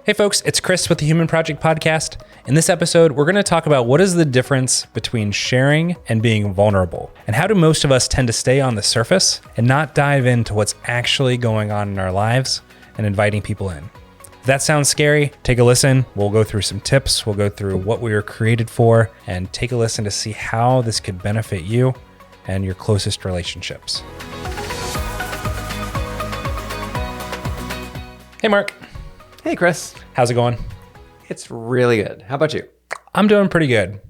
Hey folks, it's Chris with the Human Project Podcast. In this episode, we're going to talk about what is the difference between sharing and being vulnerable, and how do most of us tend to stay on the surface and not dive into what's actually going on in our lives and inviting people in. If that sounds scary, take a listen. We'll go through some tips. We'll go through what we were created for and take a listen to see how this could benefit you and your closest relationships. Hey, Mark. Hey, Chris. How's it going? It's really good. How about you? I'm doing pretty good.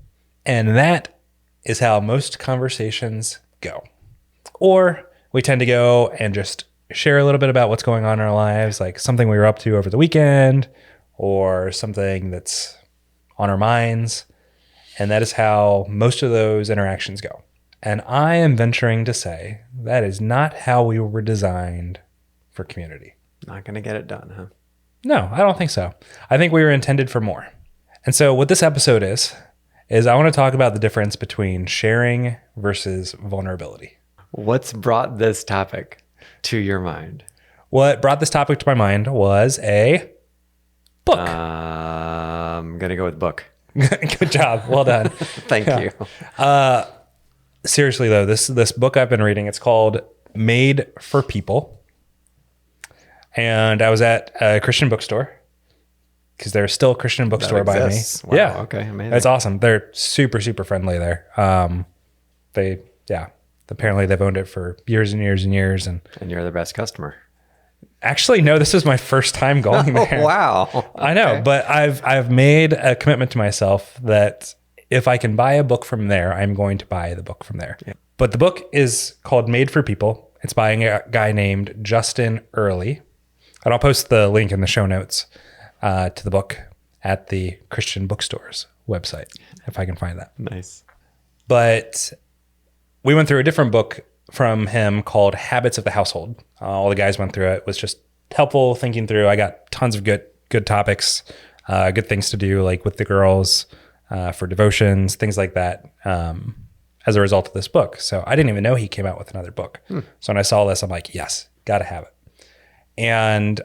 And that is how most conversations go. Or we tend to go and just share a little bit about what's going on in our lives, like something we were up to over the weekend or something that's on our minds. And that is how most of those interactions go. And I am venturing to say that is not how we were designed for community. Not going to get it done, huh? No, I don't think so. I think we were intended for more. And so what this episode is I want to talk about the difference between sharing versus vulnerability. What's brought this topic to your mind? What brought this topic to my mind was a book. I'm going to go with book. Good job. Well done. Thank you. Seriously, though, this book I've been reading, it's called Made for People. And I was at a Christian bookstore because there's still a Christian bookstore by me. Wow, yeah. Okay. Amazing. It's awesome. They're super, super friendly there. Apparently they've owned it for years and years and years. And you're the best customer. actually, no, this is my first time going there. Oh, wow. Okay. I know, but I've made a commitment to myself that if I can buy a book from there, I'm going to buy the book from there. Yeah. But the book is called Made for People. It's by a guy named Justin Earley. And I'll post the link in the show notes to the book at the Christian bookstore's website, if I can find that. Nice. But we went through a different book from him called Habits of the Household. All the guys went through it. It was just helpful thinking through. I got tons of good topics, good things to do, like with the girls, for devotions, things like that, as a result of this book. So I didn't even know he came out with another book. So when I saw this, I'm like, yes, got to have it. And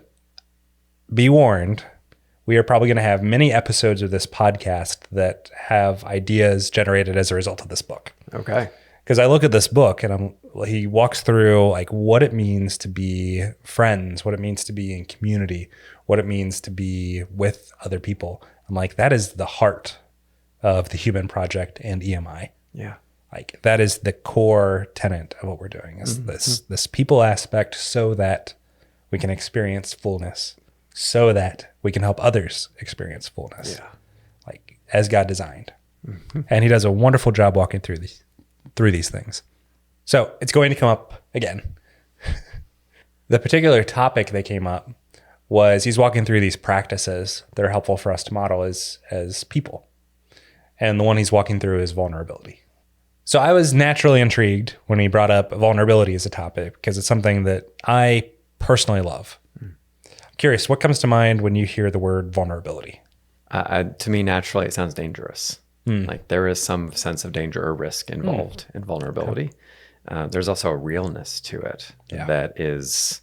be warned, we are probably going to have many episodes of this podcast that have ideas generated as a result of this book. Okay. Because I look at this book and he walks through like what it means to be friends, what it means to be in community, what it means to be with other people. I'm like, that is the heart of the Human Project and EMI. Yeah. Like that is the core tenet of what we're doing is this people aspect so that we can experience fullness, so that we can help others experience fullness, like as God designed. And he does a wonderful job walking through these things. So it's going to come up again. The particular topic that came up was he's walking through these practices that are helpful for us to model as people. And the one he's walking through is vulnerability. So I was naturally intrigued when he brought up vulnerability as a topic because it's something that I personally love. I'm curious, what comes to mind when you hear the word vulnerability? To me, naturally, it sounds dangerous. Like there is some sense of danger or risk involved in vulnerability. There's also a realness to it that is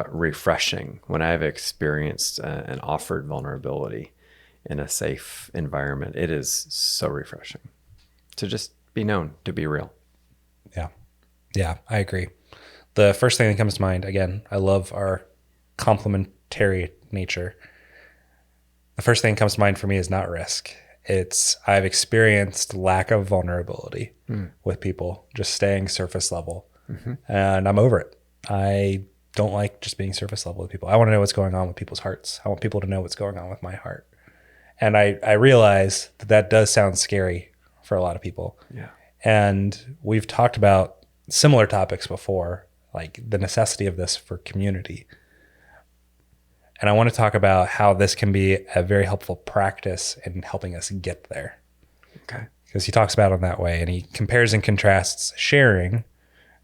refreshing. When I've experienced and offered vulnerability in a safe environment, it is so refreshing to just be known, to be real. Yeah, I agree. The first thing that comes to mind, again, I love our complementary nature. The first thing that comes to mind for me is not risk. It's I've experienced lack of vulnerability with people, just staying surface level. And I'm over it. I don't like just being surface level with people. I want to know what's going on with people's hearts. I want people to know what's going on with my heart. And I realize that does sound scary for a lot of people. Yeah. And we've talked about similar topics before, like the necessity of this for community. And I want to talk about how this can be a very helpful practice in helping us get there. Okay. Because he talks about it in that way, and he compares and contrasts sharing,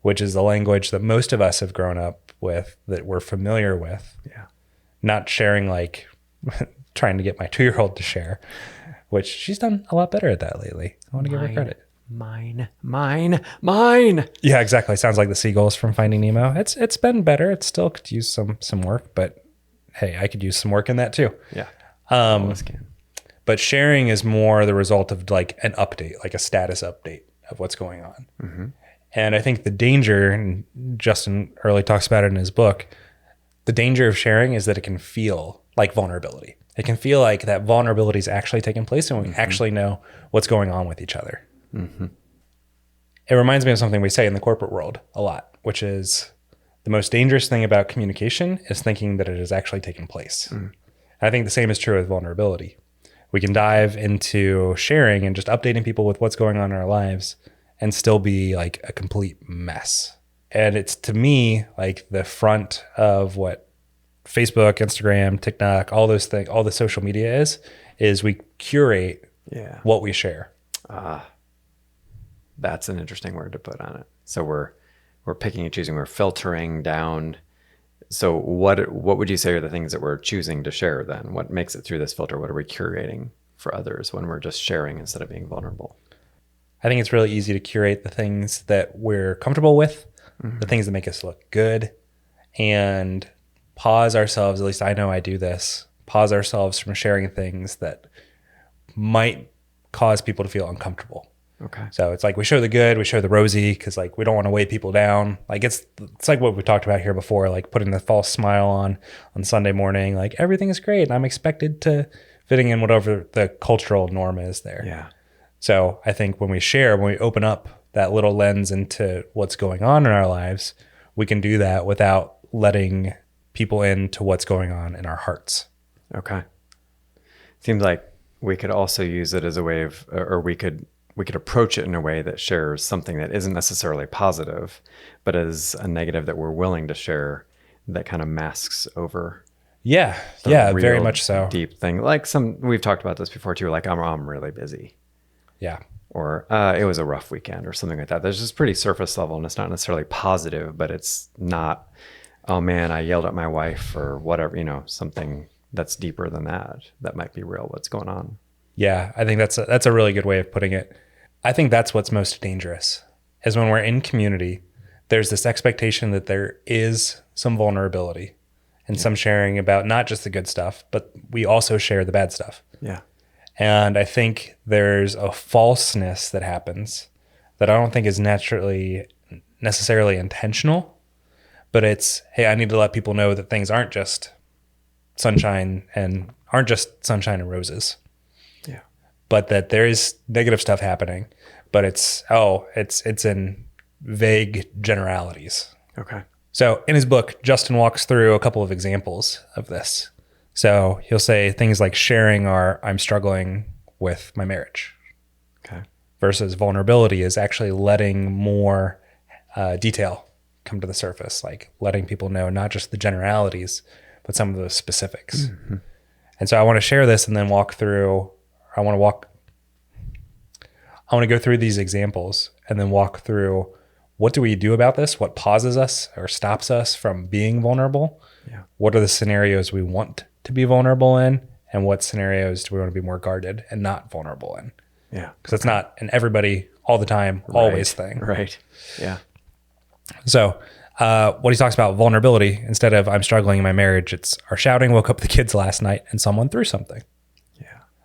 which is the language that most of us have grown up with, that we're familiar with. Yeah. Not sharing like trying to get my 2-year-old to share, which she's done a lot better at that lately. I want to give her credit. Mine. Yeah, exactly. Sounds like the seagulls from Finding Nemo. It's been better. It still could use some work, but hey, I could use some work in that too. Yeah. All of us can. But sharing is more the result of like an update, like a status update of what's going on. Mm-hmm. And I think the danger, and Justin Early talks about it in his book, the danger of sharing is that it can feel like vulnerability. It can feel like that vulnerability is actually taking place and we actually know what's going on with each other. Mm-hmm. It reminds me of something we say in the corporate world a lot, which is the most dangerous thing about communication is thinking that it is actually taking place. And I think the same is true with vulnerability. We can dive into sharing and just updating people with what's going on in our lives and still be like a complete mess. And it's, to me, like the front of what Facebook, Instagram, TikTok, all those things, all the social media is we curate what we share. That's an interesting word to put on it. So we're picking and choosing, we're filtering down. So what would you say are the things that we're choosing to share then? What makes it through this filter? What are we curating for others when we're just sharing instead of being vulnerable? I think it's really easy to curate the things that we're comfortable with, the things that make us look good, and pause ourselves, at least I know I do this, pause ourselves from sharing things that might cause people to feel uncomfortable. Okay. So it's like we show the good, we show the rosy, because like we don't want to weigh people down. Like it's like what we talked about here before, like putting the false smile on Sunday morning, like everything is great and I'm expected to fitting in whatever the cultural norm is there. Yeah. So I think when we share, when we open up that little lens into what's going on in our lives, we can do that without letting people into what's going on in our hearts. Okay. Seems like we could also use it as a way of, or we could approach it in a way that shares something that isn't necessarily positive, but is a negative that we're willing to share that kind of masks over. Yeah. Yeah, very much so. Deep thing. Like we've talked about this before too, like I'm really busy. Yeah. Or it was a rough weekend or something like that. There's just pretty surface level and it's not necessarily positive, but it's not, oh man, I yelled at my wife or whatever, something that's deeper than that. That might be real, what's going on. Yeah, I think that's a really good way of putting it. I think that's what's most dangerous is when we're in community, there's this expectation that there is some vulnerability and some sharing about not just the good stuff, but we also share the bad stuff. Yeah. And I think there's a falseness that happens that I don't think is necessarily intentional, but it's, hey, I need to let people know that things aren't just sunshine and roses. Yeah. But that there is negative stuff happening, but it's in vague generalities. Okay. So in his book, Justin walks through a couple of examples of this. So he'll say things like sharing I'm struggling with my marriage. Okay. Versus vulnerability is actually letting more detail come to the surface, like letting people know not just the generalities, but some of the specifics. Mm-hmm. And so I want to share this and then I want to go through these examples and then walk through what do we do about this? What pauses us or stops us from being vulnerable? Yeah. What are the scenarios we want to be vulnerable in? And what scenarios do we want to be more guarded and not vulnerable in? Yeah. Because it's not an everybody all the time, always thing. Right. Yeah. So what he talks about vulnerability, instead of I'm struggling in my marriage, it's our shouting woke up the kids last night and someone threw something.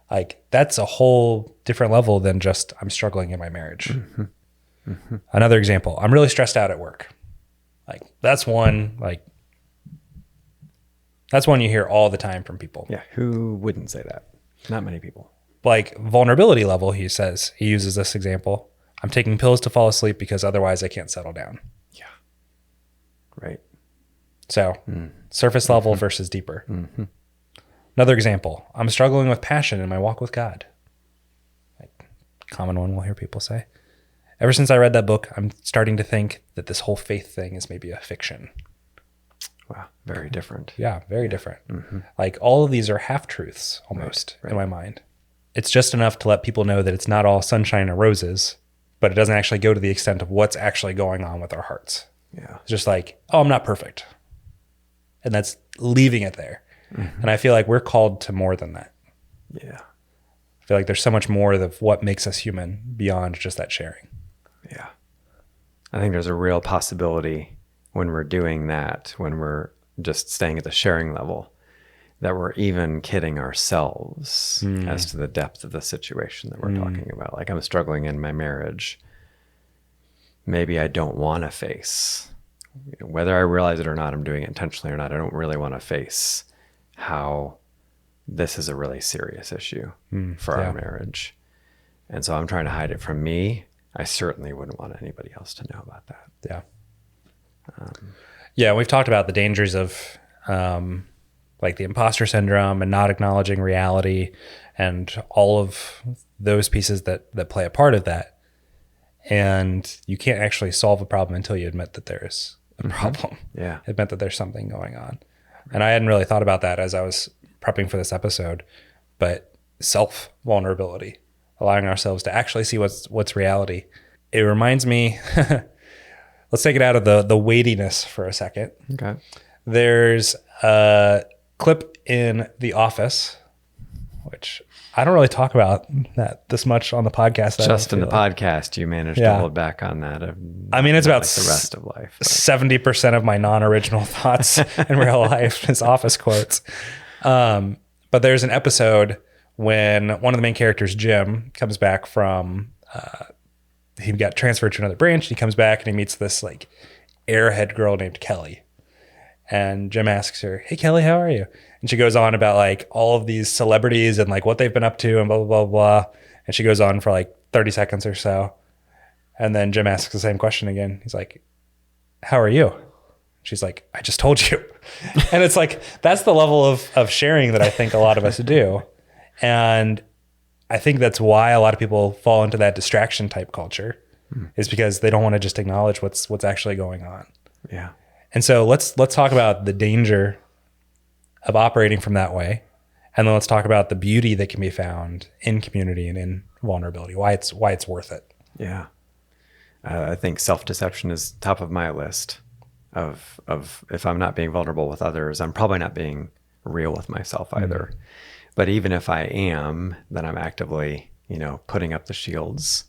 Like that's a whole different level than just I'm struggling in my marriage. Mm-hmm. Mm-hmm. Another example, I'm really stressed out at work. Like that's one you hear all the time from people. Yeah. Who wouldn't say that? Not many people. Like vulnerability level, he uses this example. I'm taking pills to fall asleep because otherwise I can't settle down. Yeah. Right. So surface level versus deeper. Mm-hmm. Another example, I'm struggling with passion in my walk with God. Like, common one we'll hear people say. Ever since I read that book, I'm starting to think that this whole faith thing is maybe a fiction. Wow, very different. Yeah, very different. Mm-hmm. Like all of these are half-truths almost in my mind. It's just enough to let people know that it's not all sunshine or roses, but it doesn't actually go to the extent of what's actually going on with our hearts. Yeah. It's just like, oh, I'm not perfect. And that's leaving it there. Mm-hmm. And I feel like we're called to more than that. Yeah. I feel like there's so much more of what makes us human beyond just that sharing. Yeah. I think there's a real possibility when we're doing that, when we're just staying at the sharing level, that we're even kidding ourselves as to the depth of the situation that we're talking about. Like, I'm struggling in my marriage. Maybe I don't want to face, whether I realize it or not, I'm doing it intentionally or not, I don't really want to face how this is a really serious issue for our marriage. And so I'm trying to hide it from me. I certainly wouldn't want anybody else to know about that. Yeah. Yeah, we've talked about the dangers of like the imposter syndrome and not acknowledging reality and all of those pieces that play a part of that. And you can't actually solve a problem until you admit that there's a problem. Yeah. Admit that there's something going on. And I hadn't really thought about that as I was prepping for this episode, but self-vulnerability, allowing ourselves to actually see what's reality. It reminds me, let's take it out of the weightiness for a second. Okay. There's a clip in The Office, which I don't really talk about that this much on the podcast. Just in the podcast, you managed to hold back on that. I mean, it's about like the rest of life. 70% of my non-original thoughts in real life is Office quotes. But there's an episode when one of the main characters, Jim, comes back from, he got transferred to another branch. He comes back and he meets this like airhead girl named Kelly. And Jim asks her, "Hey, Kelly, how are you?" And she goes on about like all of these celebrities and like what they've been up to and blah, blah, blah, blah. And she goes on for like 30 seconds or so. And then Jim asks the same question again. He's like, "How are you?" She's like, "I just told you." And it's like, that's the level of sharing that I think a lot of us do. And I think that's why a lot of people fall into that distraction type culture is because they don't want to just acknowledge what's actually going on. Yeah. And so let's talk about the danger of operating from that way. And then let's talk about the beauty that can be found in community and in vulnerability, why it's worth it. Yeah. I think self-deception is top of my list of if I'm not being vulnerable with others, I'm probably not being real with myself either. But even if I am, then I'm actively, putting up the shields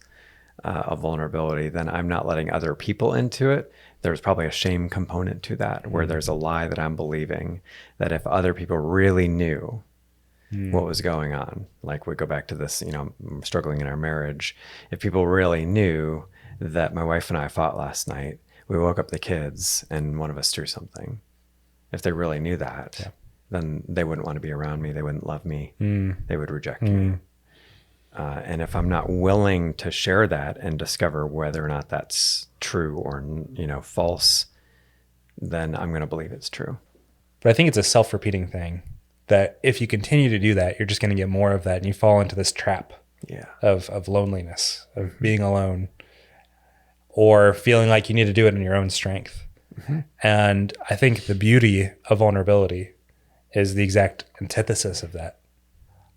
of vulnerability, then I'm not letting other people into it. There's probably a shame component to that where there's a lie that I'm believing that if other people really knew what was going on, like we go back to this, struggling in our marriage. If people really knew that my wife and I fought last night, we woke up the kids and one of us threw something. If they really knew that, then they wouldn't want to be around me. They wouldn't love me. They would reject me. And if I'm not willing to share that and discover whether or not that's true or, false, then I'm going to believe it's true. But I think it's a self-repeating thing that if you continue to do that, you're just going to get more of that. And you fall into this trap of loneliness, of being alone, or feeling like you need to do it in your own strength. And I think the beauty of vulnerability is the exact antithesis of that.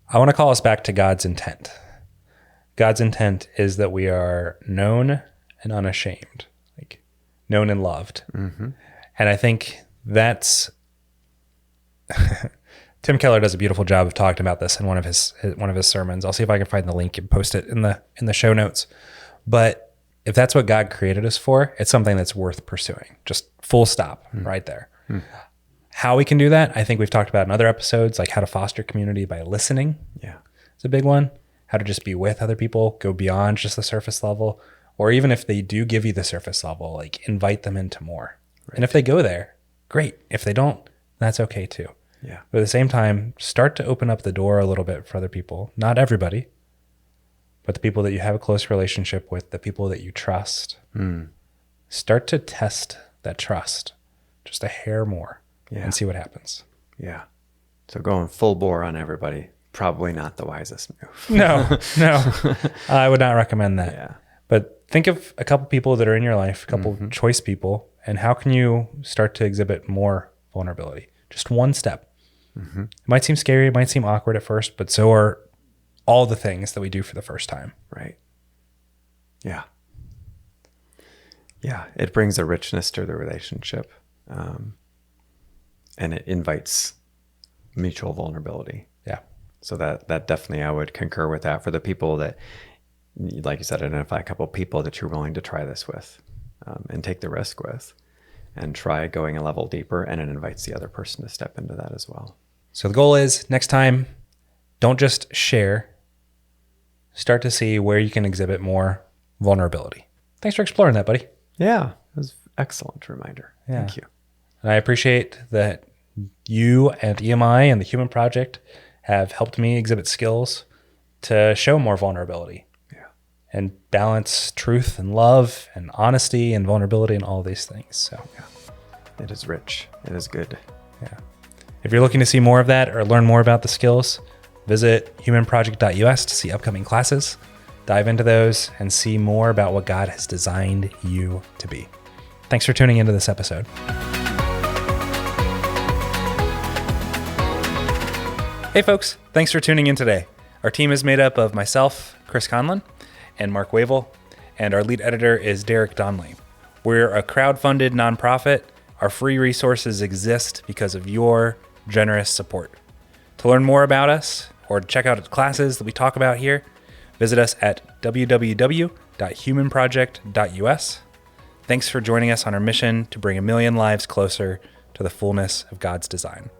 I want to call us back to God's intent. God's intent is that we are known and unashamed, like known and loved. And I think that's Tim Keller does a beautiful job of talking about this in one of his sermons. I'll see if I can find the link and post it in the show notes. But if that's what God created us for, it's something that's worth pursuing. Just full stop right there. How we can do that, I think we've talked about in other episodes, like how to foster community by listening. Yeah, it's a big one. How to just be with other people, go beyond just the surface level, or even if they do give you the surface level, like invite them into more. Right. And if they go there, great. If they don't, that's okay too. Yeah. But at the same time, start to open up the door a little bit for other people. Not everybody, but the people that you have a close relationship with, the people that you trust. Start to test that trust just a hair more and see what happens. Yeah. So going full bore on everybody, probably not the wisest move. No, I would not recommend that. Yeah. But think of a couple people that are in your life, a couple choice people, and how can you start to exhibit more vulnerability? Just one step. It might seem scary, it might seem awkward at first, but so are all the things that we do for the first time. Right. Yeah. Yeah. It brings a richness to the relationship. And it invites mutual vulnerability. Yeah. So that definitely, I would concur with that for the people that, like you said, identify a couple of people that you're willing to try this with and take the risk with and try going a level deeper. And it invites the other person to step into that as well. So the goal is next time, don't just share. Start to see where you can exhibit more vulnerability. Thanks for exploring that, buddy. Yeah, it was an excellent reminder. Yeah. Thank you. And I appreciate that you and EMI and the Human Project have helped me exhibit skills to show more vulnerability. Yeah. And balance truth and love and honesty and vulnerability and all these things. So yeah. It is rich. It is good. Yeah. If you're looking to see more of that or learn more about the skills, visit humanproject.us to see upcoming classes, dive into those, and see more about what God has designed you to be. Thanks for tuning into this episode. Hey folks, thanks for tuning in today. Our team is made up of myself, Chris Conlin, and Mark Wavle, and our lead editor is Derek Donley. We're a crowd-funded nonprofit. Our free resources exist because of your generous support. To learn more about us or check out the classes that we talk about here, visit us at www.humanproject.us. Thanks for joining us on our mission to bring 1 million lives closer to the fullness of God's design.